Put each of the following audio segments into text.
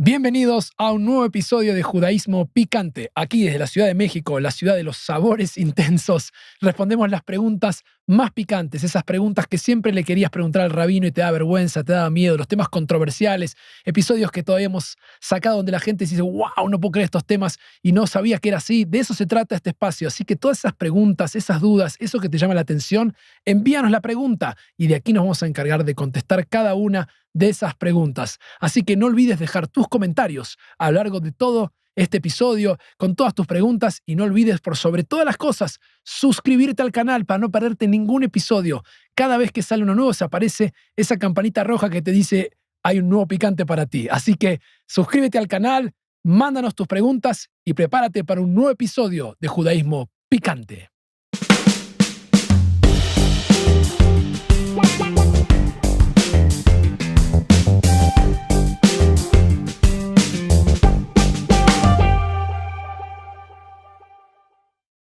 Bienvenidos a un nuevo episodio de Judaísmo Picante. Aquí desde la Ciudad de México, la ciudad de los sabores intensos, respondemos las preguntas más picantes, esas preguntas que siempre le querías preguntar al rabino y te da vergüenza, te da miedo, los temas controversiales, episodios que todavía hemos sacado donde la gente dice, wow, no puedo creer estos temas y no sabía que era así. De eso se trata este espacio. Así que todas esas preguntas, esas dudas, eso que te llama la atención, envíanos la pregunta y de aquí nos vamos a encargar de contestar cada una de esas preguntas. Así que no olvides dejar tus comentarios a lo largo de todo este episodio con todas tus preguntas y no olvides, por sobre todas las cosas, suscribirte al canal para no perderte ningún episodio. Cada vez que sale uno nuevo se aparece esa campanita roja que te dice hay un nuevo picante para ti. Así que suscríbete al canal, mándanos tus preguntas y prepárate para un nuevo episodio de Judaísmo Picante.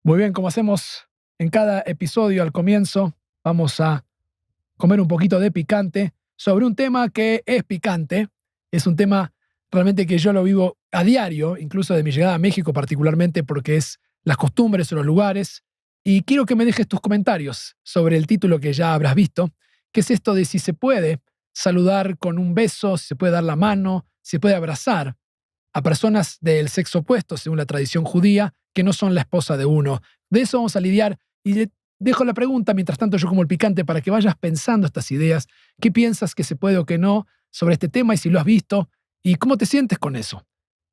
Muy bien, como hacemos en cada episodio al comienzo, vamos a comer un poquito de picante sobre un tema que es picante. Es un tema realmente que yo lo vivo a diario, incluso de mi llegada a México particularmente, porque es las costumbres o los lugares. Y quiero que me dejes tus comentarios sobre el título que ya habrás visto, que es esto de si se puede saludar con un beso, si se puede dar la mano, si se puede abrazar a personas del sexo opuesto, según la tradición judía, que no son la esposa de uno. De eso vamos a lidiar y dejo la pregunta, mientras tanto yo como el picante, para que vayas pensando estas ideas, qué piensas que se puede o que no sobre este tema y si lo has visto y cómo te sientes con eso.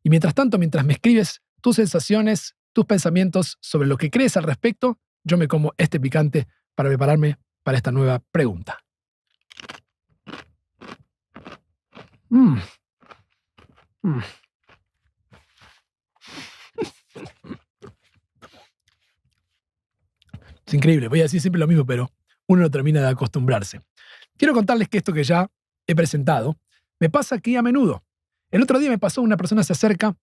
Y mientras tanto, mientras me escribes tus sensaciones, tus pensamientos sobre lo que crees al respecto, yo me como este picante para prepararme para esta nueva pregunta. Mm. Mm. Es increíble, voy a decir siempre lo mismo, pero uno no termina de acostumbrarse. Quiero contarles que esto que ya he presentado me pasa aquí a menudo. El otro día me pasó, una persona se acerca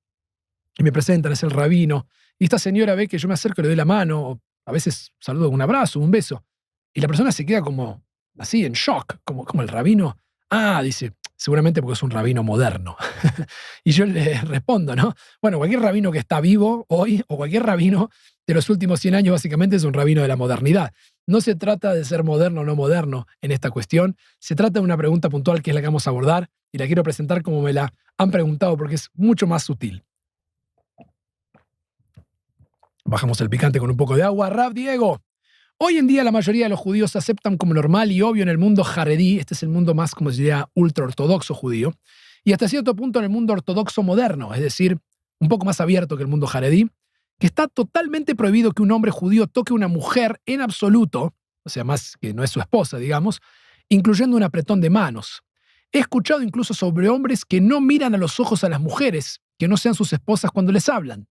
y me presentan, es el rabino, y esta señora ve que yo me acerco y le doy la mano, o a veces saludo con un abrazo, un beso, y la persona se queda como así, en shock, como el rabino. Ah, dice, seguramente porque es un rabino moderno. Y yo le respondo, ¿no? Bueno, cualquier rabino que está vivo hoy, o cualquier rabino de los últimos 100 años, básicamente es un rabino de la modernidad. No se trata de ser moderno o no moderno en esta cuestión, se trata de una pregunta puntual que es la que vamos a abordar, y la quiero presentar como me la han preguntado porque es mucho más sutil. Bajamos el picante con un poco de agua. Rav Diego. Hoy en día la mayoría de los judíos se aceptan como normal y obvio en el mundo jaredí, este es el mundo más, como se diría, ultraortodoxo judío, y hasta cierto punto en el mundo ortodoxo moderno, es decir, un poco más abierto que el mundo jaredí, que está totalmente prohibido que un hombre judío toque a una mujer en absoluto, o sea, más que no es su esposa, digamos, incluyendo un apretón de manos. He escuchado incluso sobre hombres que no miran a los ojos a las mujeres, que no sean sus esposas cuando les hablan.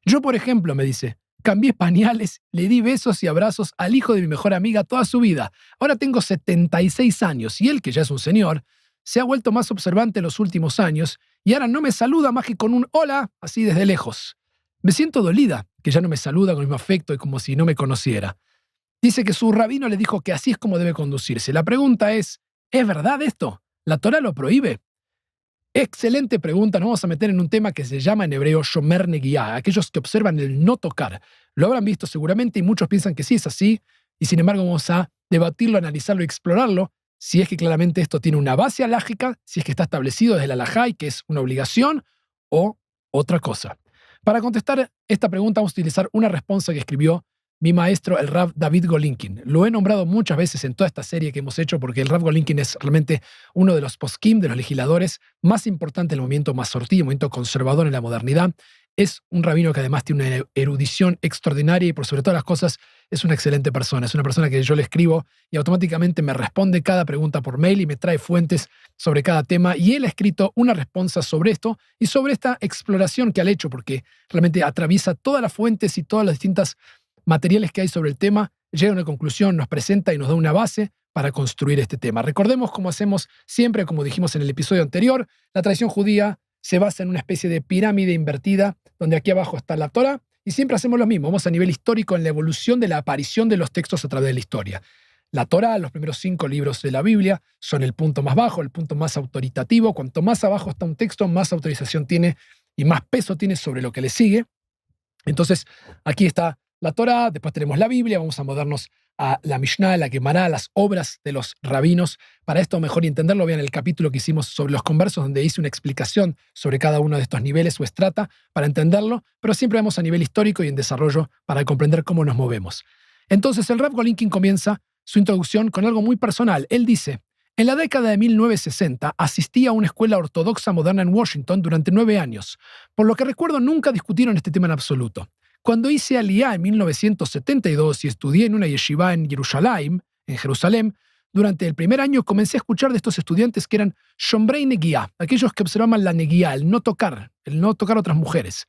Yo, por ejemplo, me dice, cambié pañales, le di besos y abrazos al hijo de mi mejor amiga toda su vida. Ahora tengo 76 años y él, que ya es un señor, se ha vuelto más observante en los últimos años y ahora no me saluda más que con un hola, así desde lejos. Me siento dolida, que ya no me saluda con el mismo afecto y como si no me conociera. Dice que su rabino le dijo que así es como debe conducirse. La pregunta ¿es verdad esto? ¿La Torá lo prohíbe? Excelente pregunta. Nos vamos a meter en un tema que se llama en hebreo shomer negiah, aquellos que observan el no tocar. Lo habrán visto seguramente y muchos piensan que sí es así, y sin embargo vamos a debatirlo, analizarlo y explorarlo, si es que claramente esto tiene una base alágica, si es que está establecido desde la halajá y que es una obligación, o otra cosa. Para contestar esta pregunta vamos a utilizar una respuesta que escribió mi maestro, el Rav David Golinkin. Lo he nombrado muchas veces en toda esta serie que hemos hecho porque el Rav Golinkin es realmente uno de los poskim, de los legisladores más importantes del movimiento masortí, el movimiento conservador en la modernidad. Es un rabino que además tiene una erudición extraordinaria y por sobre todas las cosas es una excelente persona. Es una persona que yo le escribo y automáticamente me responde cada pregunta por mail y me trae fuentes sobre cada tema. Y él ha escrito una respuesta sobre esto y sobre esta exploración que ha hecho porque realmente atraviesa todas las fuentes y todas las distintas materiales que hay sobre el tema, llega a una conclusión, nos presenta y nos da una base para construir este tema. Recordemos, como hacemos siempre, como dijimos en el episodio anterior, la tradición judía se basa en una especie de pirámide invertida, donde aquí abajo está la Torá, y siempre hacemos lo mismo. Vamos a nivel histórico en la evolución de la aparición de los textos a través de la historia. La Torá, los primeros 5 libros de la Biblia, son el punto más bajo, el punto más autoritativo. Cuanto más abajo está un texto, más autorización tiene y más peso tiene sobre lo que le sigue. Entonces, aquí está la Torá, después tenemos la Biblia, vamos a movernos a la Mishnah, la Gemara, las obras de los rabinos. Para esto, mejor entenderlo, vean el capítulo que hicimos sobre los conversos, donde hice una explicación sobre cada uno de estos niveles o estrata para entenderlo, pero siempre vamos a nivel histórico y en desarrollo para comprender cómo nos movemos. Entonces, el Rav Golinkin comienza su introducción con algo muy personal. Él dice: en la década de 1960 asistí a una escuela ortodoxa moderna en Washington durante 9 años. Por lo que recuerdo, nunca discutieron este tema en absoluto. Cuando hice Aliyá en 1972 y estudié en una yeshiva en Jerusalén, durante el primer año comencé a escuchar de estos estudiantes que eran Shomrei Negiá, aquellos que observaban la Negiá, el no tocar a otras mujeres.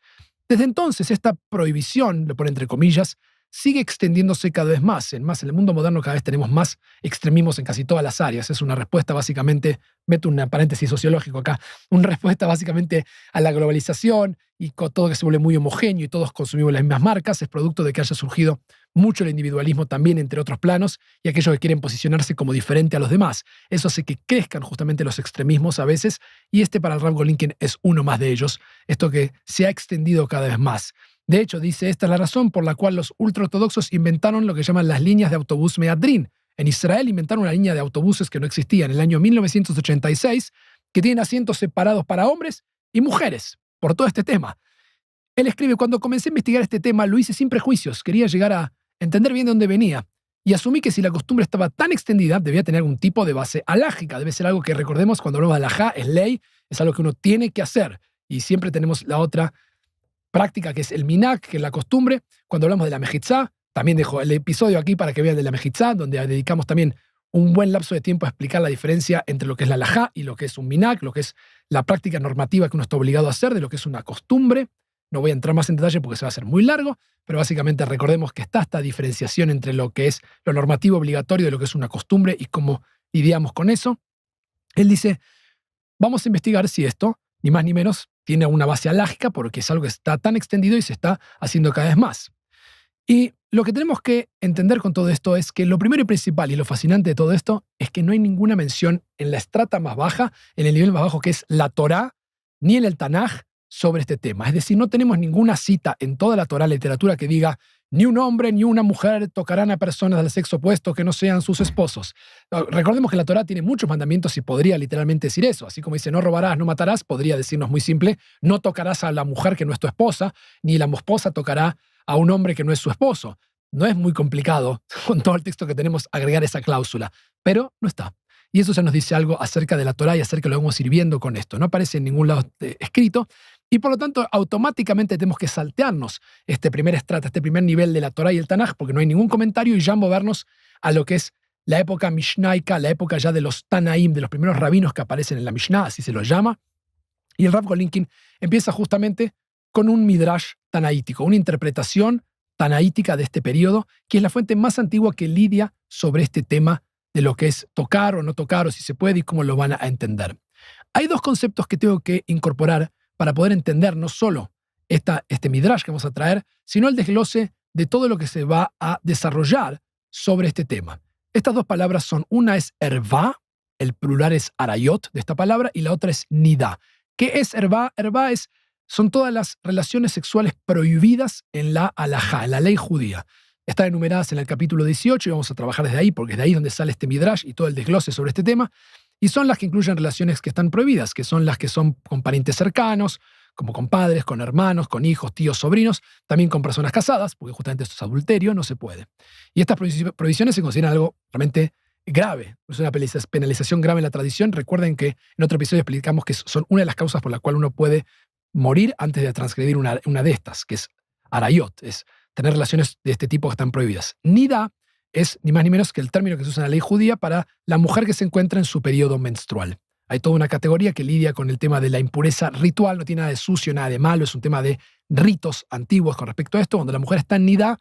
Desde entonces, esta prohibición, lo pone entre comillas, sigue extendiéndose cada vez más. En el mundo moderno cada vez tenemos más extremismos en casi todas las áreas. Es una respuesta básicamente, meto un paréntesis sociológico acá, una respuesta básicamente a la globalización y con todo que se vuelve muy homogéneo y todos consumimos las mismas marcas. Es producto de que haya surgido mucho el individualismo también entre otros planos y aquellos que quieren posicionarse como diferente a los demás. Eso hace que crezcan justamente los extremismos a veces y para el Rav Golinkin es uno más de ellos. Esto que se ha extendido cada vez más. De hecho, dice, esta es la razón por la cual los ultraortodoxos inventaron lo que llaman las líneas de autobús Meadrin. En Israel inventaron una línea de autobuses que no existía en el año 1986, que tienen asientos separados para hombres y mujeres, por todo este tema. Él escribe: cuando comencé a investigar este tema, lo hice sin prejuicios, quería llegar a entender bien de dónde venía, y asumí que si la costumbre estaba tan extendida, debía tener algún tipo de base alágica, debe ser algo que recordemos cuando hablamos de alajá, es ley, es algo que uno tiene que hacer, y siempre tenemos la otra práctica que es el minak, que es la costumbre. Cuando hablamos de la mejitzá, también dejo el episodio aquí para que vean de la mejitzá, donde dedicamos también un buen lapso de tiempo a explicar la diferencia entre lo que es la alajá y lo que es un minak, lo que es la práctica normativa que uno está obligado a hacer, de lo que es una costumbre. No voy a entrar más en detalle porque se va a hacer muy largo, pero básicamente recordemos que está esta diferenciación entre lo que es lo normativo obligatorio de lo que es una costumbre y cómo lidiamos con eso. Él dice, vamos a investigar si esto, ni más ni menos, tiene una base alágica porque es algo que está tan extendido y se está haciendo cada vez más. Y lo que tenemos que entender con todo esto es que lo primero y principal y lo fascinante de todo esto es que no hay ninguna mención en la estrata más baja, en el nivel más bajo que es la Torá, ni en el Tanaj sobre este tema. Es decir, no tenemos ninguna cita en toda la Torá, literatura, que diga ni un hombre ni una mujer tocarán a personas del sexo opuesto que no sean sus esposos. Recordemos que la Torá tiene muchos mandamientos y podría literalmente decir eso. Así como dice no robarás, no matarás, podría decirnos muy simple, no tocarás a la mujer que no es tu esposa, ni la esposa tocará a un hombre que no es su esposo. No es muy complicado, con todo el texto que tenemos, agregar esa cláusula, pero no está. Y eso ya nos dice algo acerca de la Torá y acerca de lo que vamos a ir viendo con esto. No aparece en ningún lado escrito y por lo tanto automáticamente tenemos que saltearnos este primer estrata, este primer nivel de la Torá y el Tanaj, porque no hay ningún comentario y ya movernos a lo que es la época mishnaica, la época ya de los Tanaim, de los primeros rabinos que aparecen en la Mishnah, así se los llama. Y el Rav Golinkin empieza justamente con un midrash tanaítico, una interpretación tanaítica de este periodo, que es la fuente más antigua que lidia sobre este tema de lo que es tocar o no tocar, o si se puede y cómo lo van a entender. Hay dos conceptos que tengo que incorporar para poder entender no solo este midrash que vamos a traer, sino el desglose de todo lo que se va a desarrollar sobre este tema. Estas dos palabras son, una es ervá, el plural es arayot de esta palabra, y la otra es nidá. ¿Qué es ervá? Ervá son todas las relaciones sexuales prohibidas en la halajá, en la ley judía. Están enumeradas en el capítulo 18 y vamos a trabajar desde ahí porque es de ahí donde sale este midrash y todo el desglose sobre este tema. Y son las que incluyen relaciones que están prohibidas, que son las que son con parientes cercanos, como con padres, con hermanos, con hijos, tíos, sobrinos, también con personas casadas, porque justamente esto es adulterio, no se puede. Y estas prohibiciones se consideran algo realmente grave, es una penalización grave en la tradición. Recuerden que en otro episodio explicamos que son una de las causas por la cual uno puede morir antes de transgredir una de estas, que es arayot, es tener relaciones de este tipo que están prohibidas. Nida es ni más ni menos que el término que se usa en la ley judía para la mujer que se encuentra en su periodo menstrual. Hay toda una categoría que lidia con el tema de la impureza ritual, no tiene nada de sucio, nada de malo, es un tema de ritos antiguos con respecto a esto. Cuando la mujer está en nida,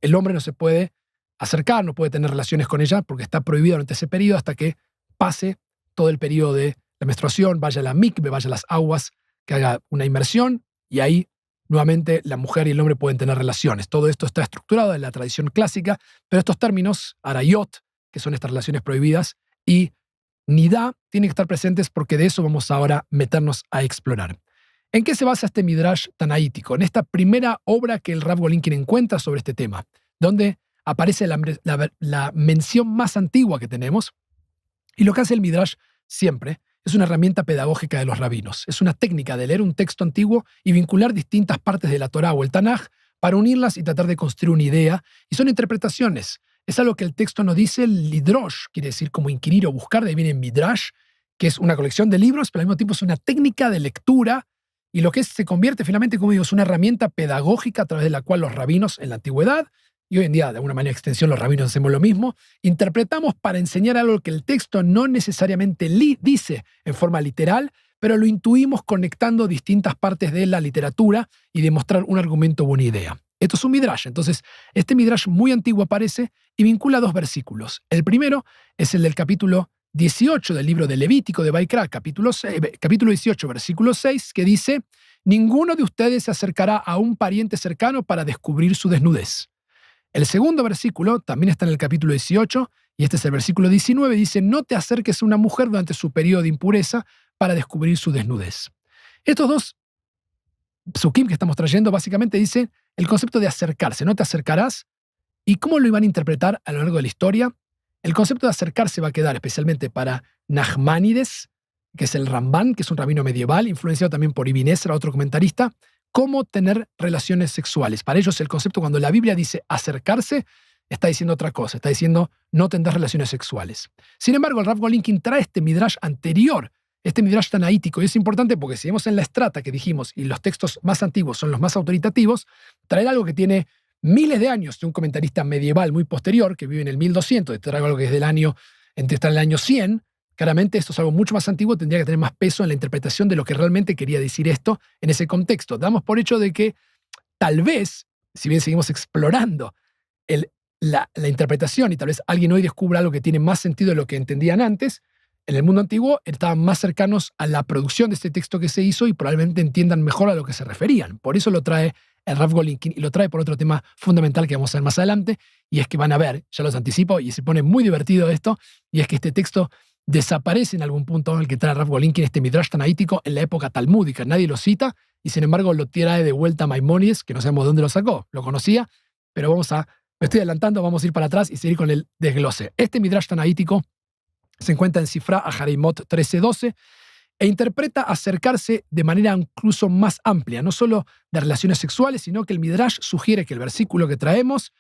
el hombre no se puede acercar, no puede tener relaciones con ella porque está prohibido durante ese periodo hasta que pase todo el periodo de la menstruación, vaya a la mikve, vaya a las aguas, que haga una inmersión y ahí nuevamente la mujer y el hombre pueden tener relaciones. Todo esto está estructurado en la tradición clásica, pero estos términos, arayot, que son estas relaciones prohibidas, y Nidá, tienen que estar presentes porque de eso vamos ahora a meternos a explorar. ¿En qué se basa este Midrash tanaítico? En esta primera obra que el Rav Golinkin encuentra sobre este tema, donde aparece la mención más antigua que tenemos. Y lo que hace el Midrash siempre es una herramienta pedagógica de los rabinos. Es una técnica de leer un texto antiguo y vincular distintas partes de la Torá o el Tanaj para unirlas y tratar de construir una idea. Y son interpretaciones. Es algo que el texto nos dice, el lidrosh, quiere decir como inquirir o buscar, de ahí viene Midrash, que es una colección de libros, pero al mismo tiempo es una técnica de lectura. Y lo que se convierte finalmente, como digo, es una herramienta pedagógica a través de la cual los rabinos en la antigüedad, y hoy en día de alguna manera extensión los rabinos hacemos lo mismo, interpretamos para enseñar algo que el texto no necesariamente dice en forma literal, pero lo intuimos conectando distintas partes de la literatura y demostrar un argumento o una idea. Esto es un midrash. Entonces, este midrash muy antiguo aparece y vincula dos versículos. El primero es el del capítulo 18 del libro de Levítico de Baikra, capítulo 18, versículo 6, que dice: ninguno de ustedes se acercará a un pariente cercano para descubrir su desnudez. El segundo versículo también está en el capítulo 18, y este es el versículo 19, dice: no te acerques a una mujer durante su periodo de impureza para descubrir su desnudez. Estos dos psukim que estamos trayendo básicamente dicen el concepto de acercarse, no te acercarás, y cómo lo iban a interpretar a lo largo de la historia. El concepto de acercarse va a quedar especialmente para Nachmanides, que es el Ramban, que es un rabino medieval, influenciado también por Ibn Ezra, otro comentarista, cómo tener relaciones sexuales. Para ellos el concepto, cuando la Biblia dice acercarse, está diciendo otra cosa, está diciendo no tener relaciones sexuales. Sin embargo, el Rav Golinkin trae este midrash anterior, este midrash tanaítico, y es importante porque si vemos en la estrata que dijimos, y los textos más antiguos son los más autoritativos, traer algo que tiene miles de años de un comentarista medieval muy posterior, que vive en el 1200, traer algo que es del año, está en el año 100, claramente esto es algo mucho más antiguo, tendría que tener más peso en la interpretación de lo que realmente quería decir esto en ese contexto. Damos por hecho de que tal vez, si bien seguimos explorando la interpretación y tal vez alguien hoy descubra algo que tiene más sentido de lo que entendían antes, en el mundo antiguo estaban más cercanos a la producción de este texto que se hizo y probablemente entiendan mejor a lo que se referían. Por eso lo trae el Rav Golinkin y lo trae por otro tema fundamental que vamos a ver más adelante, y es que van a ver, ya los anticipo, y se pone muy divertido esto, y es que este texto desaparece en algún punto en el que trae Rav Golinkin, este midrash tanaítico, en la época talmúdica. Nadie lo cita, y sin embargo lo trae de vuelta Maimónides, que no sabemos dónde lo sacó. Lo conocía, pero me estoy adelantando, vamos a ir para atrás y seguir con el desglose. Este midrash tanaítico se encuentra en Sifra Ahareimot 13:12 e interpreta acercarse de manera incluso más amplia, no solo de relaciones sexuales, sino que el midrash sugiere que el versículo que traemos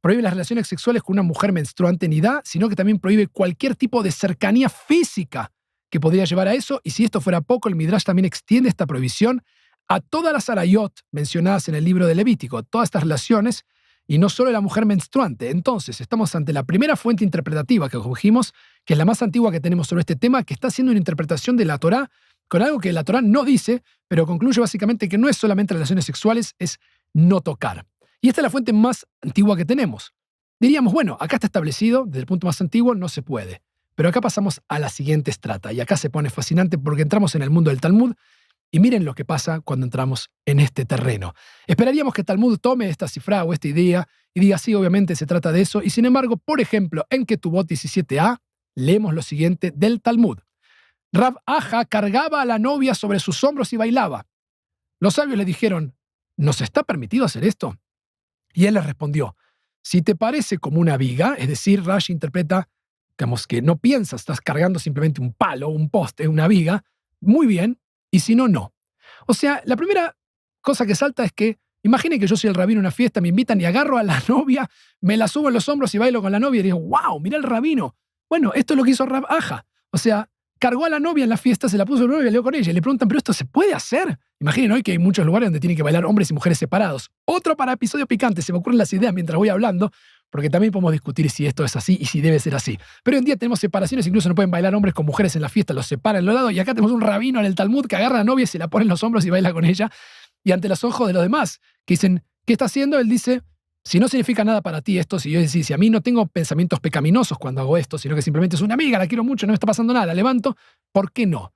prohíbe las relaciones sexuales con una mujer menstruante ni da, sino que también prohíbe cualquier tipo de cercanía física que podría llevar a eso, y si esto fuera poco, el midrash también extiende esta prohibición a todas las arayot mencionadas en el libro de Levítico, todas estas relaciones, y no solo la mujer menstruante. Entonces, estamos ante la primera fuente interpretativa que cogimos, que es la más antigua que tenemos sobre este tema, que está haciendo una interpretación de la Torá con algo que la Torá no dice, pero concluye básicamente que no es solamente relaciones sexuales, es no tocar. Y esta es la fuente más antigua que tenemos. Diríamos, bueno, acá está establecido, desde el punto más antiguo no se puede. Pero acá pasamos a la siguiente estrata, y acá se pone fascinante porque entramos en el mundo del Talmud. Y miren lo que pasa cuando entramos en este terreno. Esperaríamos que Talmud tome esta cifra o esta idea y diga, sí, obviamente se trata de eso. Y sin embargo, por ejemplo, en Ketubot 17a, leemos lo siguiente del Talmud. Rab Aja cargaba a la novia sobre sus hombros y bailaba. Los sabios le dijeron, ¿nos está permitido hacer esto? Y él les respondió, si te parece como una viga, es decir, Rashi interpreta, digamos que no piensas, estás cargando simplemente un palo, un poste, una viga, muy bien. Y si no, no. O sea, la primera cosa que salta es que, imaginen que yo soy el rabino en una fiesta, me invitan y agarro a la novia, me la subo en los hombros y bailo con la novia y digo, wow, mira el rabino. Bueno, esto es lo que hizo Rab Aja. O sea, cargó a la novia en la fiesta, se la puso en el novio y bailó con ella. Y le preguntan, ¿pero esto se puede hacer? Imaginen hoy que hay muchos lugares donde tienen que bailar hombres y mujeres separados. Otro para episodio picante, se me ocurren las ideas mientras voy hablando, porque también podemos discutir si esto es así y si debe ser así. Pero hoy en día tenemos separaciones, incluso no pueden bailar hombres con mujeres en la fiesta, los separan en los lados, y acá tenemos un rabino en el Talmud que agarra a la novia, se la pone en los hombros y baila con ella, y ante los ojos de los demás, que dicen, ¿qué está haciendo? Él dice, si no significa nada para ti esto, si a mí no tengo pensamientos pecaminosos cuando hago esto, sino que simplemente es una amiga, la quiero mucho, no me está pasando nada, la levanto, ¿por qué no?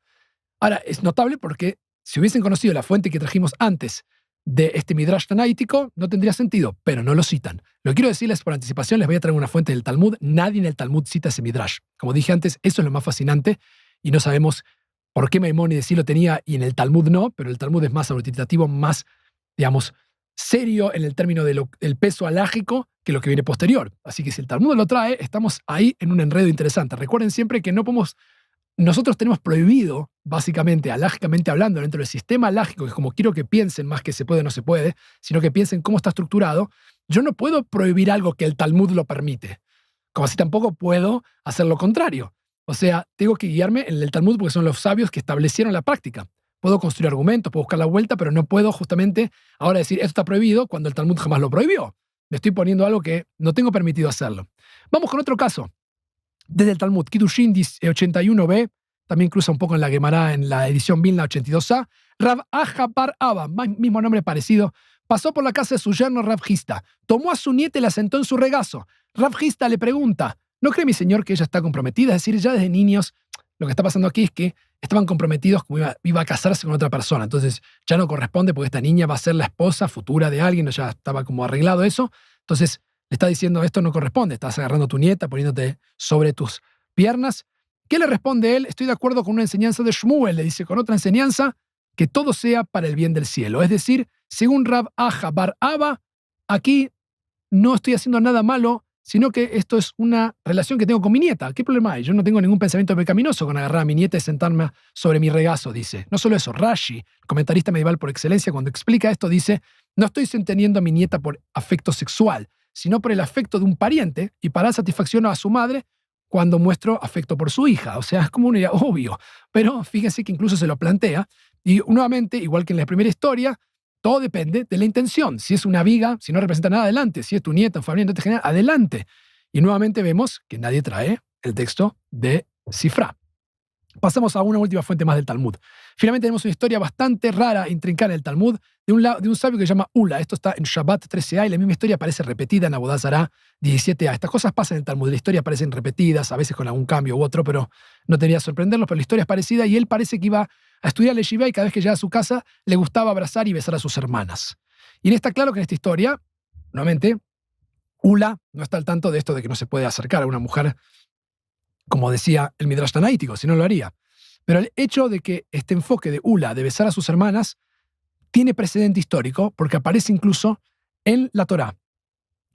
Ahora, es notable porque si hubiesen conocido la fuente que trajimos antes de este Midrash tanaítico no tendría sentido, pero no lo citan. Lo que quiero decirles por anticipación, les voy a traer una fuente del Talmud. Nadie en el Talmud cita ese Midrash. Como dije antes, eso es lo más fascinante y no sabemos por qué Maimónides sí lo tenía y en el Talmud no, pero el Talmud es más autoritativo, más, digamos, serio en el término del peso alágico que lo que viene posterior. Así que si el Talmud lo trae, estamos ahí en un enredo interesante. Recuerden siempre que no podemos. Nosotros tenemos prohibido, básicamente, alágicamente hablando, dentro del sistema alágico, que es como quiero que piensen más que se puede o no se puede, sino que piensen cómo está estructurado, yo no puedo prohibir algo que el Talmud lo permite, como así tampoco puedo hacer lo contrario. O sea, tengo que guiarme en el Talmud porque son los sabios que establecieron la práctica. Puedo construir argumentos, puedo buscar la vuelta, pero no puedo justamente ahora decir esto está prohibido cuando el Talmud jamás lo prohibió. Me estoy poniendo algo que no tengo permitido hacerlo. Vamos con otro caso. Desde el Talmud, Kiddushin 81b, también cruza un poco en la Gemara en la edición Vilna 82a, Rav Aja bar Abba, mismo nombre parecido, pasó por la casa de su yerno Rav Hista, tomó a su nieta y la sentó en su regazo. Rav Hista le pregunta, ¿no cree mi señor que ella está comprometida? Es decir, ya desde niños, lo que está pasando aquí es que estaban comprometidos como iba a casarse con otra persona, entonces ya no corresponde porque esta niña va a ser la esposa futura de alguien, ya estaba como arreglado eso, entonces le está diciendo, esto no corresponde, estás agarrando a tu nieta, poniéndote sobre tus piernas. ¿Qué le responde él? Estoy de acuerdo con una enseñanza de Shmuel, le dice, con otra enseñanza, que todo sea para el bien del cielo. Es decir, según Rav Aja bar Abba, aquí no estoy haciendo nada malo, sino que esto es una relación que tengo con mi nieta. ¿Qué problema hay? Yo no tengo ningún pensamiento pecaminoso con agarrar a mi nieta y sentarme sobre mi regazo, dice. No solo eso, Rashi, comentarista medieval por excelencia, cuando explica esto, dice, no estoy teniendo a mi nieta por afecto sexual, sino por el afecto de un pariente y para dar satisfacción a su madre cuando muestro afecto por su hija. O sea, es como una idea obvio. Pero fíjense que incluso se lo plantea. Y nuevamente, igual que en la primera historia, todo depende de la intención. Si es una viga, si no representa nada, adelante. Si es tu nieta, un familiar, no te genera, adelante. Y nuevamente vemos que nadie trae el texto de Sifra. Pasamos a una última fuente más del Talmud. Finalmente tenemos una historia bastante rara, intrincada en el Talmud, de un sabio que se llama Ula. Esto está en Shabbat 13a y la misma historia aparece repetida en Abodá Zará 17a. Estas cosas pasan en el Talmud. La historia aparecen repetidas, a veces con algún cambio u otro, pero no debería sorprenderlos, pero la historia es parecida y él parece que iba a estudiar la yeshiva y cada vez que llegaba a su casa le gustaba abrazar y besar a sus hermanas. Y está claro que en esta historia, nuevamente, Ula no está al tanto de esto de que no se puede acercar a una mujer como decía el Midrash tanaítico, si no lo haría. Pero el hecho de que este enfoque de Ula de besar a sus hermanas tiene precedente histórico porque aparece incluso en la Torá.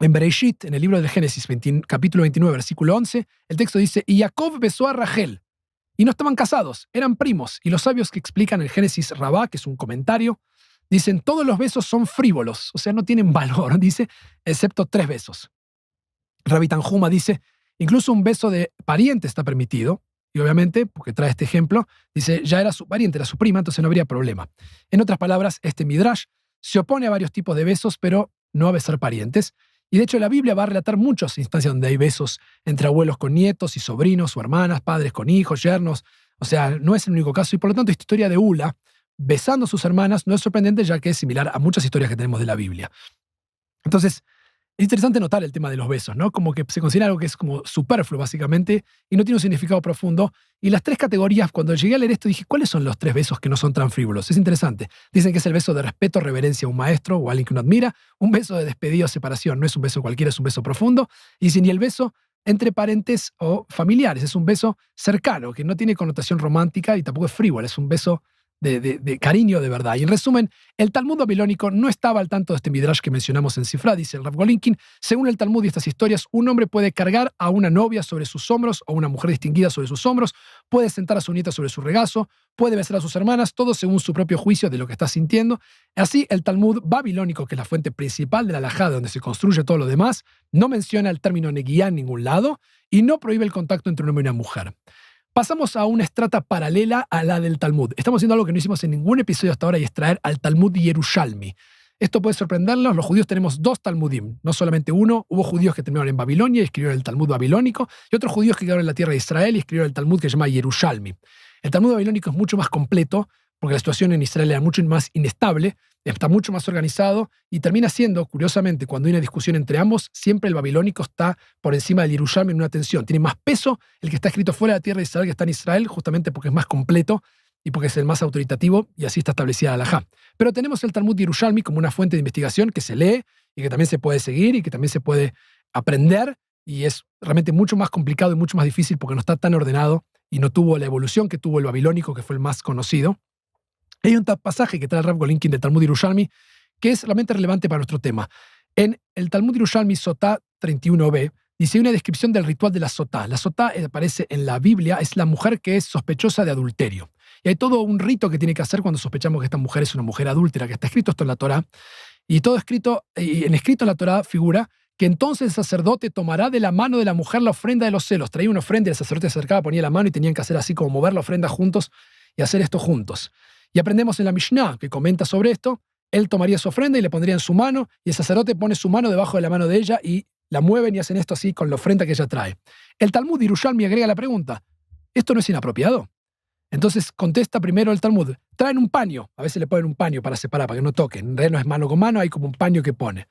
En Bereshit, en el libro del Génesis, capítulo 29, versículo 11, el texto dice, y Jacob besó a Rachel. Y no estaban casados, eran primos. Y los sabios que explican el Génesis Rabá, que es un comentario, dicen, todos los besos son frívolos, o sea, no tienen valor, dice, excepto 3 besos. Rabbi Tanjuma dice, incluso un beso de pariente está permitido, y obviamente, porque trae este ejemplo, dice, ya era su pariente, era su prima, entonces no habría problema. En otras palabras, este Midrash se opone a varios tipos de besos, pero no a besar parientes. Y de hecho la Biblia va a relatar muchas instancias donde hay besos entre abuelos con nietos y sobrinos o hermanas, padres con hijos, yernos. O sea, no es el único caso. Y por lo tanto, esta historia de Ula besando a sus hermanas no es sorprendente, ya que es similar a muchas historias que tenemos de la Biblia. Entonces, es interesante notar el tema de los besos, ¿no? Como que se considera algo que es como superfluo, básicamente, y no tiene un significado profundo. Y las 3 categorías, cuando llegué a leer esto, dije, ¿cuáles son los 3 besos que no son tan frívolos? Es interesante. Dicen que es el beso de respeto, reverencia a un maestro o a alguien que uno admira, un beso de despedida o separación, no es un beso cualquiera, es un beso profundo, y ni el beso entre parentes o familiares, es un beso cercano, que no tiene connotación romántica y tampoco es frívolo, es un beso de cariño de verdad. Y en resumen, el Talmud babilónico no estaba al tanto de este Midrash que mencionamos en Sifra, dice el Rav Golinkin. Según el Talmud y estas historias, un hombre puede cargar a una novia sobre sus hombros o una mujer distinguida sobre sus hombros, puede sentar a su nieta sobre su regazo, puede besar a sus hermanas, todo según su propio juicio de lo que está sintiendo. Así, el Talmud babilónico, que es la fuente principal de la halajá, de donde se construye todo lo demás, no menciona el término neguía en ningún lado y no prohíbe el contacto entre un hombre y una mujer. Pasamos a una estrata paralela a la del Talmud. Estamos haciendo algo que no hicimos en ningún episodio hasta ahora y es traer al Talmud Yerushalmi. Esto puede sorprendernos. Los judíos tenemos 2 Talmudim, no solamente uno. Hubo judíos que terminaron en Babilonia y escribieron el Talmud babilónico, y otros judíos que quedaron en la tierra de Israel y escribieron el Talmud que se llama Yerushalmi. El Talmud babilónico es mucho más completo porque la situación en Israel era mucho más inestable, está mucho más organizado y termina siendo, curiosamente, cuando hay una discusión entre ambos, siempre el babilónico está por encima del Yerushalmi en una tensión. Tiene más peso el que está escrito fuera de la tierra de Israel que está en Israel, justamente porque es más completo y porque es el más autoritativo y así está establecida la halajá. Pero tenemos el Talmud Yerushalmi como una fuente de investigación que se lee y que también se puede seguir y que también se puede aprender, y es realmente mucho más complicado y mucho más difícil porque no está tan ordenado y no tuvo la evolución que tuvo el babilónico, que fue el más conocido. Hay un pasaje que trae el Rav Golinkin del Talmud Yerushalmi que es realmente relevante para nuestro tema. En el Talmud Yerushalmi Sotá 31b dice una descripción del ritual de la Sotá. La Sotá aparece en la Biblia, es la mujer que es sospechosa de adulterio. Y hay todo un rito que tiene que hacer cuando sospechamos que esta mujer es una mujer adúltera, que está escrito esto en la Torá. Y todo escrito en la Torá figura que entonces el sacerdote tomará de la mano de la mujer la ofrenda de los celos. Traía una ofrenda y el sacerdote se acercaba, ponía la mano y tenían que hacer así como mover la ofrenda juntos y hacer esto juntos. Y aprendemos en la Mishnah, que comenta sobre esto, él tomaría su ofrenda y le pondría en su mano, y el sacerdote pone su mano debajo de la mano de ella y la mueven y hacen esto así con la ofrenda que ella trae. El Talmud Yerushalmi agrega la pregunta, ¿esto no es inapropiado? Entonces contesta primero el Talmud, traen un paño, a veces le ponen un paño para separar, para que no toquen, en realidad no es mano con mano, hay como un paño que pone.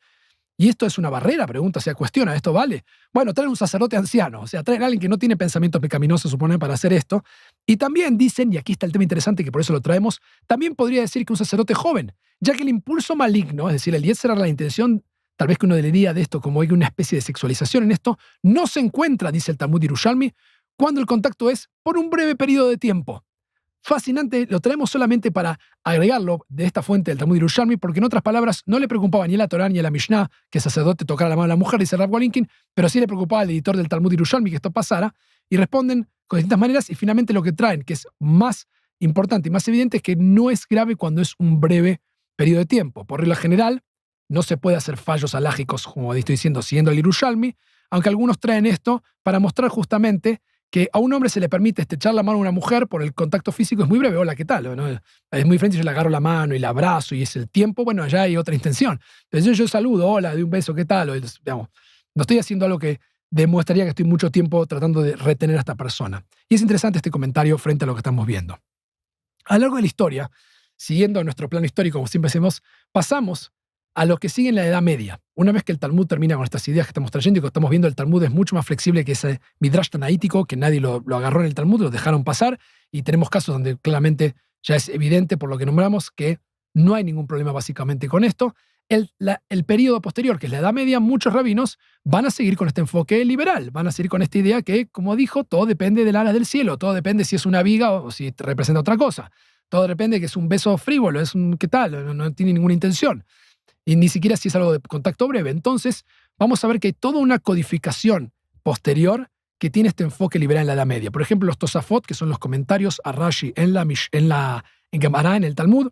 ¿Y esto es una barrera? Pregunta, o sea, cuestiona, ¿esto vale? Bueno, traen un sacerdote anciano, o sea, traen a alguien que no tiene pensamientos pecaminosos, supone, para hacer esto. Y también dicen, y aquí está el tema interesante que por eso lo traemos, también podría decir que un sacerdote joven, ya que el impulso maligno, es decir, el yetzer hara, la intención, tal vez que uno diría de esto como hay una especie de sexualización en esto, no se encuentra, dice el Talmud Yerushalmi, cuando el contacto es por un breve periodo de tiempo. Fascinante, lo traemos solamente para agregarlo de esta fuente del Talmud Yerushalmi, porque en otras palabras no le preocupaba ni a la Torá ni a la Mishnah que el sacerdote tocara la mano a la mujer, dice Rav Golinkin, pero sí le preocupaba al editor del Talmud Yerushalmi que esto pasara, y responden con distintas maneras, y finalmente lo que traen, que es más importante y más evidente, es que no es grave cuando es un breve periodo de tiempo. Por regla general, no se puede hacer fallos halágicos, como estoy diciendo, siguiendo el Yerushalmi, aunque algunos traen esto para mostrar justamente que a un hombre se le permite estrechar la mano a una mujer por el contacto físico, es muy breve, hola, ¿qué tal? ¿No? Es muy diferente si yo le agarro la mano y la abrazo y es el tiempo, bueno, allá hay otra intención. Entonces yo saludo, hola, doy un beso, ¿qué tal? Digamos, no estoy haciendo algo que demostraría que estoy mucho tiempo tratando de retener a esta persona. Y es interesante este comentario frente a lo que estamos viendo. A lo largo de la historia, siguiendo nuestro plano histórico, como siempre hacemos, pasamos a lo que sigue en la Edad Media. Una vez que el Talmud termina con estas ideas que estamos trayendo y que estamos viendo, el Talmud es mucho más flexible que ese Midrash tanaítico, que nadie lo agarró en el Talmud, lo dejaron pasar, y tenemos casos donde claramente ya es evidente, por lo que nombramos, que no hay ningún problema básicamente con esto. El periodo posterior, que es la Edad Media, muchos rabinos van a seguir con este enfoque liberal, van a seguir con esta idea que, como dijo, todo depende del alas del cielo, todo depende si es una viga o si representa otra cosa, todo depende de que es un beso frívolo, es un ¿qué tal? No tiene ninguna intención. Y ni siquiera si es algo de contacto breve. Entonces, vamos a ver que hay toda una codificación posterior que tiene este enfoque liberal en la Edad Media. Por ejemplo, los Tosafot, que son los comentarios a Rashi en Gemara, en el Talmud,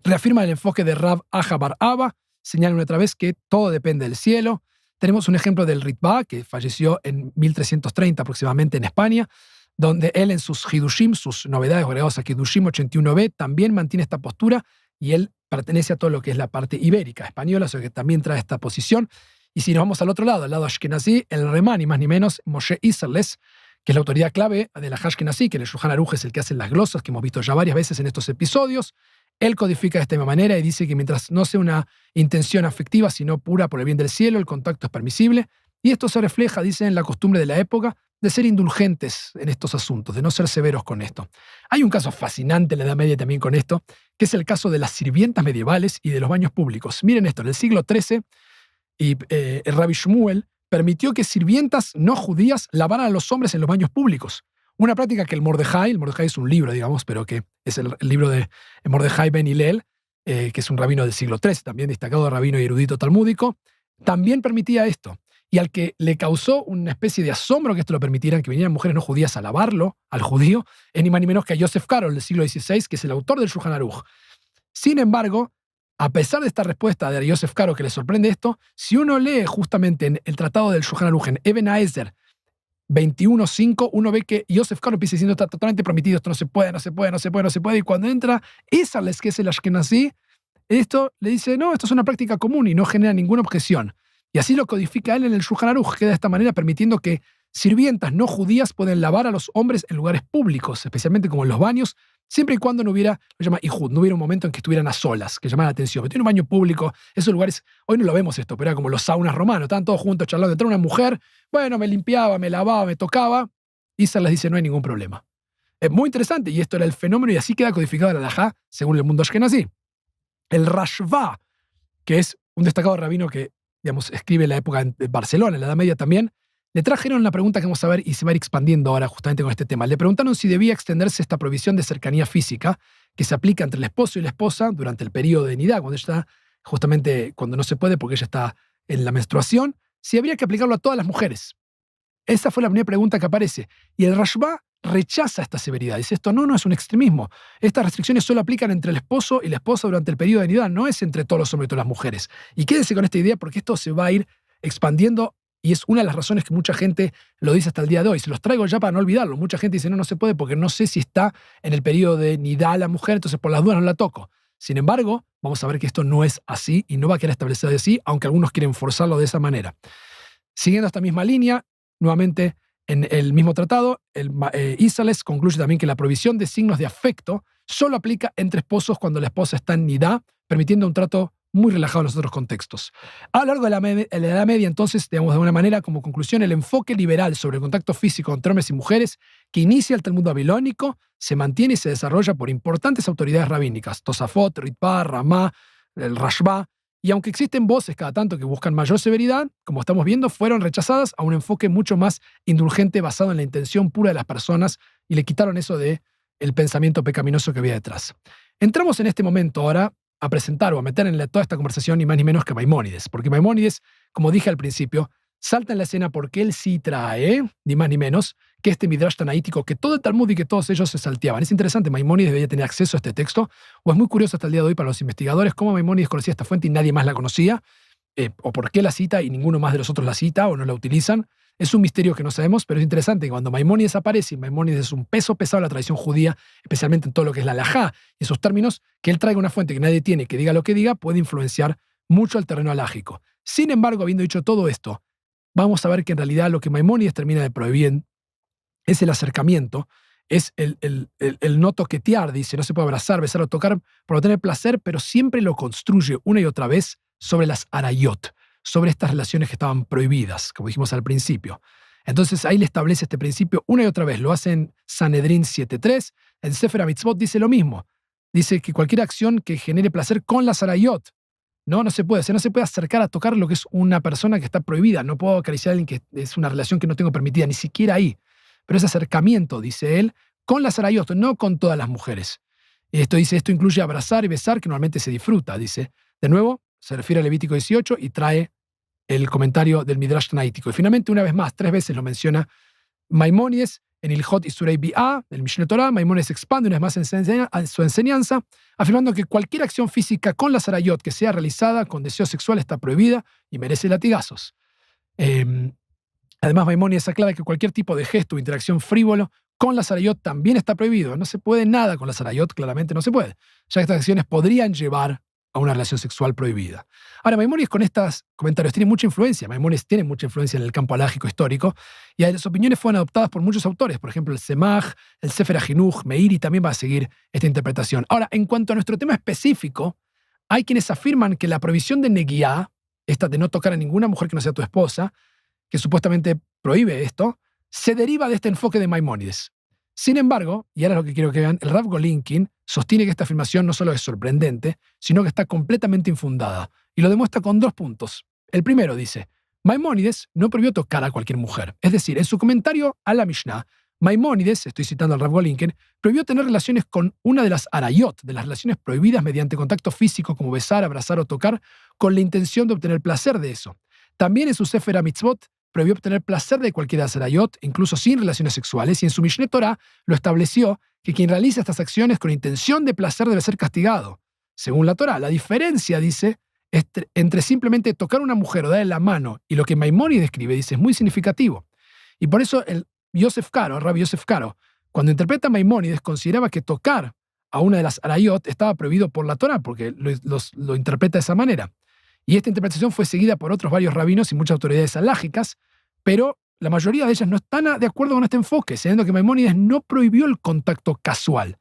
reafirman el enfoque de Rav Aja bar Abba, señalan otra vez que todo depende del cielo. Tenemos un ejemplo del Ritva, que falleció en 1330 aproximadamente en España, donde él en sus Hidushim, sus novedades agregadas a Hidushim 81b, también mantiene esta postura, y él pertenece a todo lo que es la parte ibérica, española, o sea que también trae esta posición. Y si nos vamos al otro lado, al lado Ashkenazí, el Remán, ni más ni menos, Moshe Isserles, que es la autoridad clave de la Ashkenazí, que en el Shulchan Aruch es el que hace las glosas, que hemos visto ya varias veces en estos episodios. Él codifica de esta misma manera y dice que mientras no sea una intención afectiva, sino pura por el bien del cielo, el contacto es permisible. Y esto se refleja, dice, en la costumbre de la época de ser indulgentes en estos asuntos, de no ser severos con esto. Hay un caso fascinante en la Edad Media también con esto, que es el caso de las sirvientas medievales y de los baños públicos. Miren esto, en el siglo XIII, el Rabbi Shmuel permitió que sirvientas no judías lavaran a los hombres en los baños públicos. Una práctica que el Mordejai es un libro, digamos, pero que es el libro de Mordejai ben Hillel, que es un rabino del siglo XIII, también destacado rabino y erudito talmúdico, también permitía esto. Y al que le causó una especie de asombro que esto lo permitieran, que vinieran mujeres no judías a lavarlo, al judío, es ni más ni menos que a Yosef Karo, del siglo XVI, que es el autor del Shulchan Aruch. Sin embargo, a pesar de esta respuesta de Yosef Karo, que le sorprende esto, si uno lee justamente en el tratado del Shulchan Aruch, en Eben Haezer 21.5, uno ve que Yosef Karo empieza diciendo está totalmente prometido, esto no se puede, no se puede, no se puede, no se puede, y cuando entra Isserles, que es el Ashkenazí, esto le dice, no, esto es una práctica común y no genera ninguna objeción. Y así lo codifica él en el Shulchan Aruch, que de esta manera permitiendo que sirvientas no judías pueden lavar a los hombres en lugares públicos, especialmente como en los baños, siempre y cuando no hubiera, lo llama ihud, no hubiera un momento en que estuvieran a solas, que llamara la atención. Pero tiene un baño público, esos lugares, hoy no lo vemos esto, pero era como los saunas romanos, estaban todos juntos charlando, entraba una mujer, bueno, me limpiaba, me lavaba, me tocaba, y se les dice, no hay ningún problema. Es muy interesante, y esto era el fenómeno, y así queda codificado el halajá según el mundo ashkenazí. El Rashba, que es un destacado rabino que, digamos, escribe en la época de Barcelona, en la Edad Media también, le trajeron la pregunta que vamos a ver y se va a ir expandiendo ahora justamente con este tema. Le preguntaron si debía extenderse esta prohibición de cercanía física que se aplica entre el esposo y la esposa durante el periodo de nidá, cuando ella está, justamente cuando no se puede porque ella está en la menstruación, si habría que aplicarlo a todas las mujeres. Esa fue la primera pregunta que aparece. Y el Rashba rechaza esta severidad. Dice, esto no es un extremismo. Estas restricciones solo aplican entre el esposo y la esposa durante el periodo de nidá, no es entre todos los hombres y todas las mujeres. Y quédese con esta idea porque esto se va a ir expandiendo y es una de las razones que mucha gente lo dice hasta el día de hoy. Se los traigo ya para no olvidarlo. Mucha gente dice, no se puede porque no sé si está en el periodo de nidá la mujer, entonces por las dudas no la toco. Sin embargo, vamos a ver que esto no es así y no va a quedar establecido así, aunque algunos quieren forzarlo de esa manera. Siguiendo esta misma línea, nuevamente en el mismo tratado, Isales concluye también que la prohibición de signos de afecto solo aplica entre esposos cuando la esposa está en nidá, permitiendo un trato muy relajado en los otros contextos. A lo largo de la Edad Media, entonces, digamos de alguna manera, como conclusión, el enfoque liberal sobre el contacto físico entre hombres y mujeres que inicia el Talmud babilónico se mantiene y se desarrolla por importantes autoridades rabínicas, Tosafot, Ritva, Ramá, el Rashba, y aunque existen voces cada tanto que buscan mayor severidad, como estamos viendo, fueron rechazadas a un enfoque mucho más indulgente basado en la intención pura de las personas y le quitaron eso de el pensamiento pecaminoso que había detrás. Entramos en este momento ahora a presentar o a meter en toda esta conversación ni más ni menos que Maimónides, porque Maimónides, como dije al principio, salta en la escena porque él sí trae, ni más ni menos, que este Midrash tanaítico que todo el Talmud y que todos ellos se salteaban. Es interesante, Maimónides debería tener acceso a este texto, o es muy curioso hasta el día de hoy para los investigadores cómo Maimónides conocía esta fuente y nadie más la conocía, o por qué la cita y ninguno más de los otros la cita o no la utilizan. Es un misterio que no sabemos, pero es interesante que cuando Maimónides aparece, y Maimónides es un peso pesado en la tradición judía, especialmente en todo lo que es la halajá, y esos términos, que él traiga una fuente que nadie tiene, que diga lo que diga, puede influenciar mucho al terreno halágico. Sin embargo, habiendo dicho todo esto, vamos a ver que en realidad lo que Maimónides termina de prohibir es el acercamiento, es el no toquetear, dice, no se puede abrazar, besar o tocar por obtener placer, pero siempre lo construye una y otra vez sobre las arayot, sobre estas relaciones que estaban prohibidas, como dijimos al principio. Entonces ahí le establece este principio una y otra vez. Lo hace en Sanedrín 7.3. En Sefer HaMitzvot dice lo mismo. Dice que cualquier acción que genere placer con las arayot, no se puede. O sea, no se puede acercar a tocar lo que es una persona que está prohibida. No puedo acariciar a alguien que es una relación que no tengo permitida, ni siquiera ahí. Pero ese acercamiento, dice él, con las arayot, no con todas las mujeres. Y esto dice, esto incluye abrazar y besar, que normalmente se disfruta, dice. De nuevo, se refiere a Levítico 18 y trae el comentario del Midrash tanaítico. Y finalmente, una vez más, 3 veces lo menciona Maimónides en Ilhot Isurei Bi'ah, del Mishneh Torah. Maimónides expande una vez más en su enseñanza, afirmando que cualquier acción física con las arayot que sea realizada con deseo sexual está prohibida y merece latigazos. Además, Maimónides aclara que cualquier tipo de gesto o interacción frívolo con las arayot también está prohibido. No se puede nada con las arayot, claramente no se puede, ya que estas acciones podrían llevar a una relación sexual prohibida. Ahora, Maimónides con estos comentarios tiene mucha influencia. Maimónides tiene mucha influencia en el campo halágico histórico y las opiniones fueron adoptadas por muchos autores, por ejemplo, el Semach, el Sefer HaJinuch, Meiri también va a seguir esta interpretación. Ahora, en cuanto a nuestro tema específico, hay quienes afirman que la prohibición de Neguiá, esta de no tocar a ninguna mujer que no sea tu esposa, que supuestamente prohíbe esto, se deriva de este enfoque de Maimónides. Sin embargo, y ahora es lo que quiero que vean, el Rav Golinkin sostiene que esta afirmación no solo es sorprendente, sino que está completamente infundada, y lo demuestra con 2 puntos. El primero dice, Maimónides no prohibió tocar a cualquier mujer. Es decir, en su comentario a la Mishnah, Maimónides, estoy citando al Rav Golinkin, prohibió tener relaciones con una de las arayot, de las relaciones prohibidas mediante contacto físico como besar, abrazar o tocar, con la intención de obtener placer de eso. También en su Sefer HaMitzvot prohibió obtener placer de cualquiera de las arayot, incluso sin relaciones sexuales, y en su Mishneh Torah lo estableció que quien realiza estas acciones con intención de placer debe ser castigado. Según la Torah, la diferencia, dice, entre simplemente tocar a una mujer o darle la mano y lo que Maimónides describe, dice, es muy significativo. Y por eso el Rabbi Yosef Karo, cuando interpreta a Maimónides, consideraba que tocar a una de las arayot estaba prohibido por la Torah, porque lo interpreta de esa manera. Y esta interpretación fue seguida por otros varios rabinos y muchas autoridades halágicas, pero la mayoría de ellas no están de acuerdo con este enfoque, sabiendo que Maimónides no prohibió el contacto casual.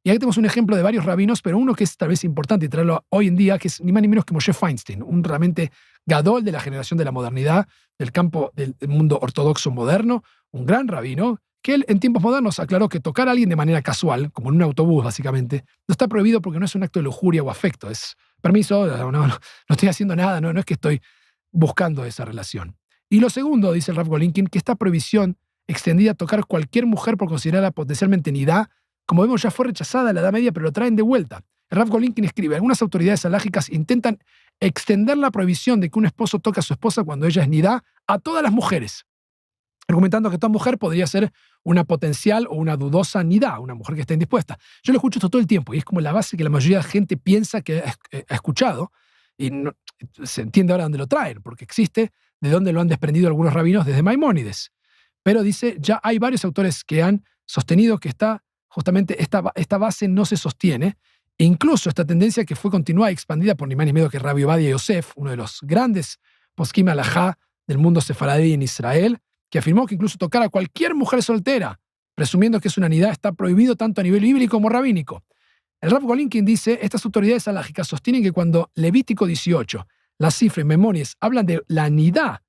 Y aquí tenemos un ejemplo de varios rabinos, pero uno que es tal vez importante y traerlo hoy en día, que es ni más ni menos que Moshe Feinstein, un realmente gadol de la generación de la modernidad, del campo del mundo ortodoxo moderno, un gran rabino que él en tiempos modernos aclaró que tocar a alguien de manera casual, como en un autobús básicamente, no está prohibido porque no es un acto de lujuria o afecto, es permiso, no estoy haciendo nada, no es que estoy buscando esa relación. Y lo segundo, dice el Rav Golinkin, que esta prohibición extendida a tocar cualquier mujer por considerarla potencialmente nidá, como vemos ya fue rechazada en la Edad Media, pero lo traen de vuelta. El Rav Golinkin escribe, algunas autoridades halágicas intentan extender la prohibición de que un esposo toque a su esposa cuando ella es nidá a todas las mujeres, argumentando que toda mujer podría ser una potencial o una dudosa nidá, una mujer que está indispuesta. Yo lo escucho esto todo el tiempo y es como la base que la mayoría de la gente piensa que ha escuchado y no, se entiende ahora dónde lo traen, porque existe, de dónde lo han desprendido algunos rabinos desde Maimónides. Pero dice, ya hay varios autores que han sostenido que justamente esta base no se sostiene, e incluso esta tendencia que fue continuada y expandida por ni más ni menos que Rabbi Ovadia Yosef, uno de los grandes poskim alajá del mundo sefaradí en Israel, que afirmó que incluso tocar a cualquier mujer soltera, presumiendo que es una nidá, está prohibido tanto a nivel bíblico como rabínico. El Rav Golinkin dice, estas autoridades halágicas sostienen que cuando Levítico 18, la cifra y Memonies hablan de la nidá,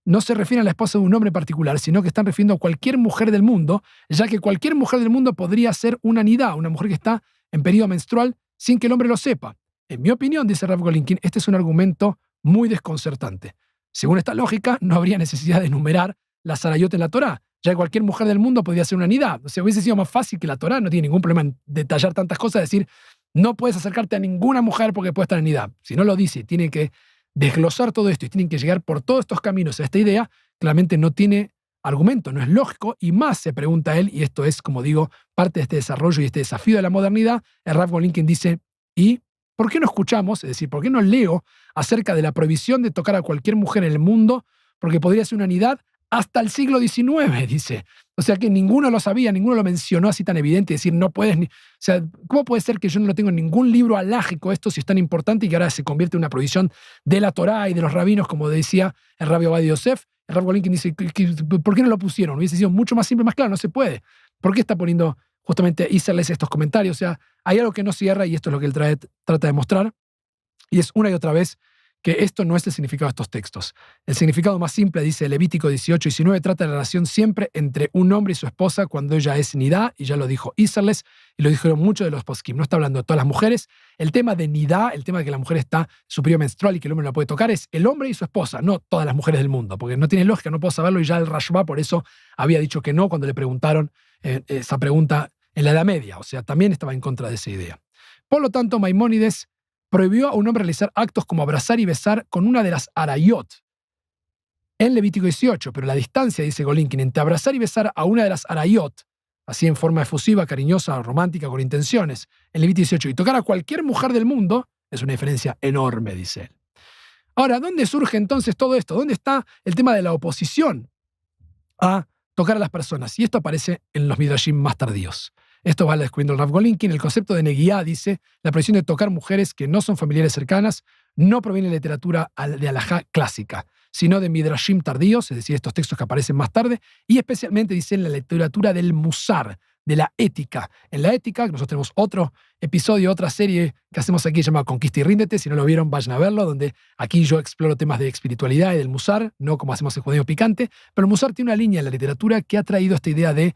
no se refieren a la esposa de un hombre particular, sino que están refiriendo a cualquier mujer del mundo, ya que cualquier mujer del mundo podría ser una nidá, una mujer que está en periodo menstrual sin que el hombre lo sepa. En mi opinión, dice Rav Golinkin, este es un argumento muy desconcertante. Según esta lógica, no habría necesidad de enumerar la Sarayot en la Torá, ya que cualquier mujer del mundo podría ser una nidá. O sea, hubiese sido más fácil que la Torá, no tiene ningún problema en detallar tantas cosas, decir, no puedes acercarte a ninguna mujer porque puede estar en nidá. Si no lo dice, tiene que desglosar todo esto y tienen que llegar por todos estos caminos a esta idea, claramente no tiene argumento, no es lógico, y más se pregunta él, y esto es, como digo, parte de este desarrollo y este desafío de la modernidad, el Rav Golinkin dice, ¿y por qué no escuchamos, es decir, por qué no leo acerca de la prohibición de tocar a cualquier mujer en el mundo, porque podría ser una nidad hasta el siglo XIX, dice. O sea que ninguno lo sabía, ninguno lo mencionó así tan evidente, decir, no puedes ni... O sea, ¿cómo puede ser que yo no lo tengo en ningún libro alágico esto si es tan importante y que ahora se convierte en una prohibición de la Torá y de los rabinos, como decía el Rabbi Ovadia Yosef? El Rav Golinkin dice, ¿por qué no lo pusieron? Hubiese sido mucho más simple, más claro, no se puede. ¿Por qué está poniendo justamente Iserles estos comentarios? O sea, hay algo que no cierra y esto es lo que él trata de mostrar. Y es una y otra vez que esto no es el significado de estos textos. El significado más simple, dice Levítico 18 y 19, trata de la relación siempre entre un hombre y su esposa cuando ella es nidá, y ya lo dijo Iserles, y lo dijeron muchos de los poskim. No está hablando de todas las mujeres. El tema de nidá, el tema de que la mujer está en su periodo menstrual y que el hombre no la puede tocar, es el hombre y su esposa, no todas las mujeres del mundo, porque no tiene lógica, no puedo saberlo, y ya el Rashba por eso había dicho que no cuando le preguntaron esa pregunta en la Edad Media. O sea, también estaba en contra de esa idea. Por lo tanto, Maimónides prohibió a un hombre realizar actos como abrazar y besar con una de las arayot en Levítico 18, pero la distancia, dice Golinkin, entre abrazar y besar a una de las arayot, así en forma efusiva, cariñosa, romántica, con intenciones, en Levítico 18, y tocar a cualquier mujer del mundo, es una diferencia enorme, dice él. Ahora, ¿dónde surge entonces todo esto? ¿Dónde está el tema de la oposición a tocar a las personas? Y esto aparece en los Midrashim más tardíos. Esto va descubriendo el Rav Golinkin. El concepto de neguiá dice, la prohibición de tocar mujeres que no son familiares cercanas no proviene de literatura de alajá clásica, sino de Midrashim tardíos, es decir, estos textos que aparecen más tarde, y especialmente dice en la literatura del musar, de la ética. En la ética, nosotros tenemos otro episodio, otra serie que hacemos aquí llamada Conquista y Ríndete. Si no lo vieron, vayan a verlo, donde aquí yo exploro temas de espiritualidad y del musar, no como hacemos el judío picante, pero el musar tiene una línea en la literatura que ha traído esta idea de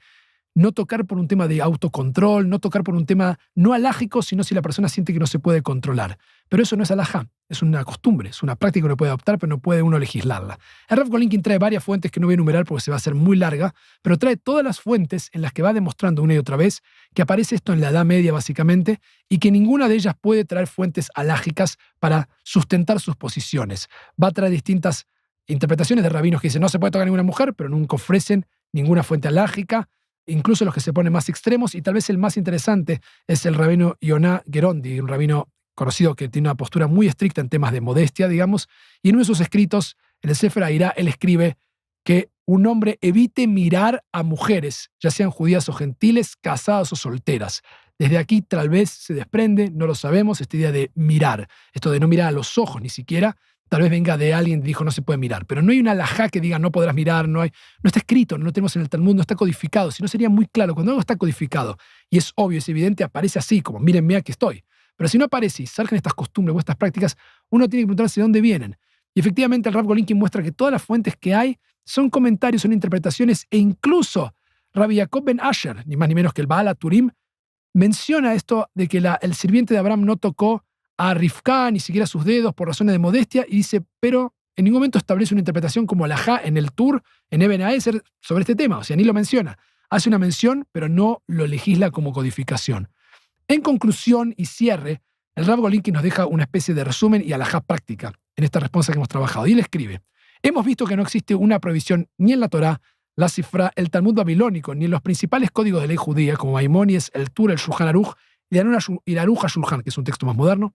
no tocar por un tema de autocontrol, no tocar por un tema no alágico, sino si la persona siente que no se puede controlar. Pero eso no es alajá, es una costumbre, es una práctica que uno puede adoptar, pero no puede uno legislarla. El Rav Golinkin trae varias fuentes que no voy a enumerar porque se va a hacer muy larga, pero trae todas las fuentes en las que va demostrando una y otra vez que aparece esto en la Edad Media básicamente y que ninguna de ellas puede traer fuentes alágicas para sustentar sus posiciones. Va a traer distintas interpretaciones de rabinos que dicen no se puede tocar a ninguna mujer, pero nunca ofrecen ninguna fuente alágica, incluso los que se ponen más extremos, y tal vez el más interesante es el rabino Yonah Gerondi, un rabino conocido que tiene una postura muy estricta en temas de modestia, digamos, y en uno de sus escritos, en el Sefer Hairá, él escribe que un hombre evite mirar a mujeres, ya sean judías o gentiles, casadas o solteras. Desde aquí tal vez se desprende, no lo sabemos, esta idea de mirar, esto de no mirar a los ojos ni siquiera, tal vez venga de alguien que dijo no se puede mirar, pero no hay una alajá que diga no podrás mirar, no está escrito, no lo tenemos en el Talmud, no está codificado, si no sería muy claro. Cuando algo está codificado y es obvio, es evidente, aparece así, como mírenme aquí estoy. Pero si no aparece y surgen estas costumbres o estas prácticas, uno tiene que preguntarse de dónde vienen. Y efectivamente el Rav Golinkin muestra que todas las fuentes que hay son comentarios, son interpretaciones, e incluso Rabbi Jacob ben Asher, ni más ni menos que el Baal HaTurim, menciona esto de que el sirviente de Abraham no tocó a Rivka ni siquiera sus dedos por razones de modestia, y dice, pero en ningún momento establece una interpretación como alajá en el Tur, en Eben Haezer, sobre este tema. O sea, ni lo menciona. Hace una mención, pero no lo legisla como codificación. En conclusión y cierre, el Rav Golinkin nos deja una especie de resumen y alajá práctica en esta respuesta que hemos trabajado. Y él escribe, hemos visto que no existe una prohibición ni en la Torá, la Sifra, el Talmud babilónico, ni en los principales códigos de ley judía, como Maimónides, el Tur, el Shulchan Aruch y el Aruch HaShulchan, que es un texto más moderno,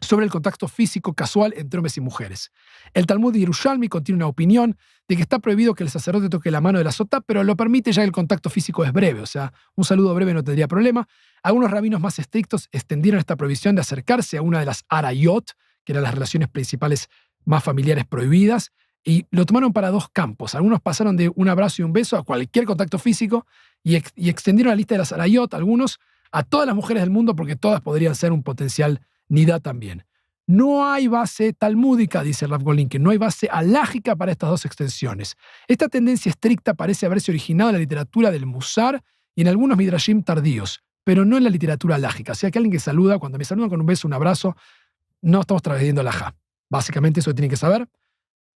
sobre el contacto físico casual entre hombres y mujeres. El Talmud de Yerushalmi contiene una opinión de que está prohibido que el sacerdote toque la mano de la sotá, pero lo permite ya que el contacto físico es breve, o sea, un saludo breve no tendría problema. Algunos rabinos más estrictos extendieron esta prohibición de acercarse a una de las arayot, que eran las relaciones principales más familiares prohibidas, y lo tomaron para dos campos. Algunos pasaron de un abrazo y un beso a cualquier contacto físico y extendieron la lista de las arayot, algunos, a todas las mujeres del mundo, porque todas podrían ser un potencial nidá también. No hay base talmúdica, dice Rav Golinkin, no hay base alágica para estas dos extensiones. Esta tendencia estricta parece haberse originado en la literatura del Musar y en algunos midrashim tardíos, pero no en la literatura alágica. O sea, que alguien que saluda, cuando me saludan con un beso, un abrazo, no estamos transgrediendo alajá. Básicamente eso tienen que saber.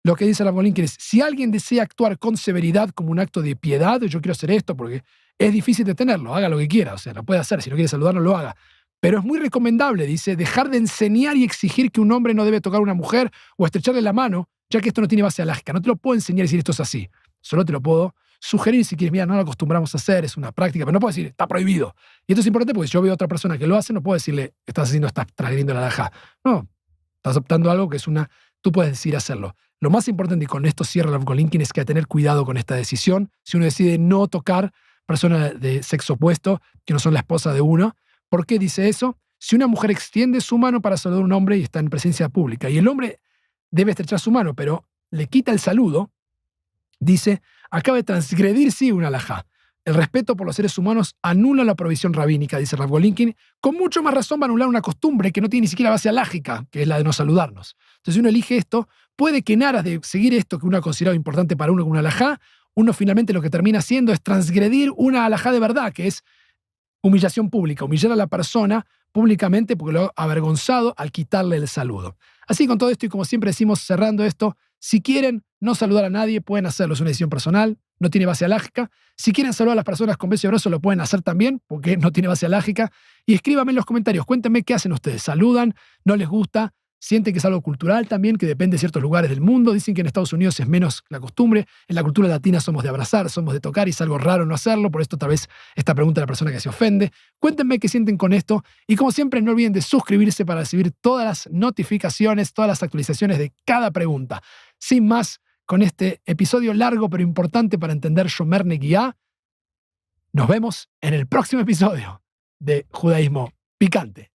Lo que dice Rav Golinkin es, si alguien desea actuar con severidad como un acto de piedad, yo quiero hacer esto porque es difícil detenerlo, haga lo que quiera, o sea, lo puede hacer, si no quiere saludarlo, lo haga. Pero es muy recomendable, dice, dejar de enseñar y exigir que un hombre no debe tocar a una mujer o estrecharle la mano, ya que esto no tiene base alágica. No te lo puedo enseñar y decir esto es así. Solo te lo puedo sugerir si quieres, mira, no lo acostumbramos a hacer, es una práctica, pero no puedo decir, está prohibido. Y esto es importante porque si yo veo a otra persona que lo hace, no puedo decirle, estás transgrediendo la alajá. No, estás optando algo que es tú puedes decidir hacerlo. Lo más importante, y con esto cierra Rav Golinkin, es que hay que tener cuidado con esta decisión. Si uno decide no tocar personas de sexo opuesto, que no son la esposa de uno, ¿por qué dice eso? Si una mujer extiende su mano para saludar a un hombre y está en presencia pública, y el hombre debe estrechar su mano, pero le quita el saludo, dice, acaba de transgredir, sí, una alajá. El respeto por los seres humanos anula la provisión rabínica, dice Rav Golinkin, con mucho más razón va a anular una costumbre que no tiene ni siquiera base alágica, que es la de no saludarnos. Entonces, si uno elige esto, puede que en aras de seguir esto que uno ha considerado importante para uno como una alajá, uno finalmente lo que termina haciendo es transgredir una alajá de verdad, que es humillación pública, humillar a la persona públicamente porque lo ha avergonzado al quitarle el saludo. Así con todo esto, y como siempre decimos cerrando esto, si quieren no saludar a nadie, pueden hacerlo, es una decisión personal, no tiene base alágica. Si quieren saludar a las personas con beso y abrazo, lo pueden hacer también, porque no tiene base alágica. Y escríbanme en los comentarios, cuéntenme qué hacen ustedes, ¿saludan? ¿No les gusta? ¿Sienten que es algo cultural también, que depende de ciertos lugares del mundo? Dicen que en Estados Unidos es menos la costumbre. En la cultura latina somos de abrazar, somos de tocar y es algo raro no hacerlo. Por esto tal vez esta pregunta a la persona que se ofende. Cuéntenme qué sienten con esto. Y como siempre, no olviden de suscribirse para recibir todas las notificaciones, todas las actualizaciones de cada pregunta. Sin más, con este episodio largo pero importante para entender Shomer Negiá, nos vemos en el próximo episodio de Judaísmo Picante.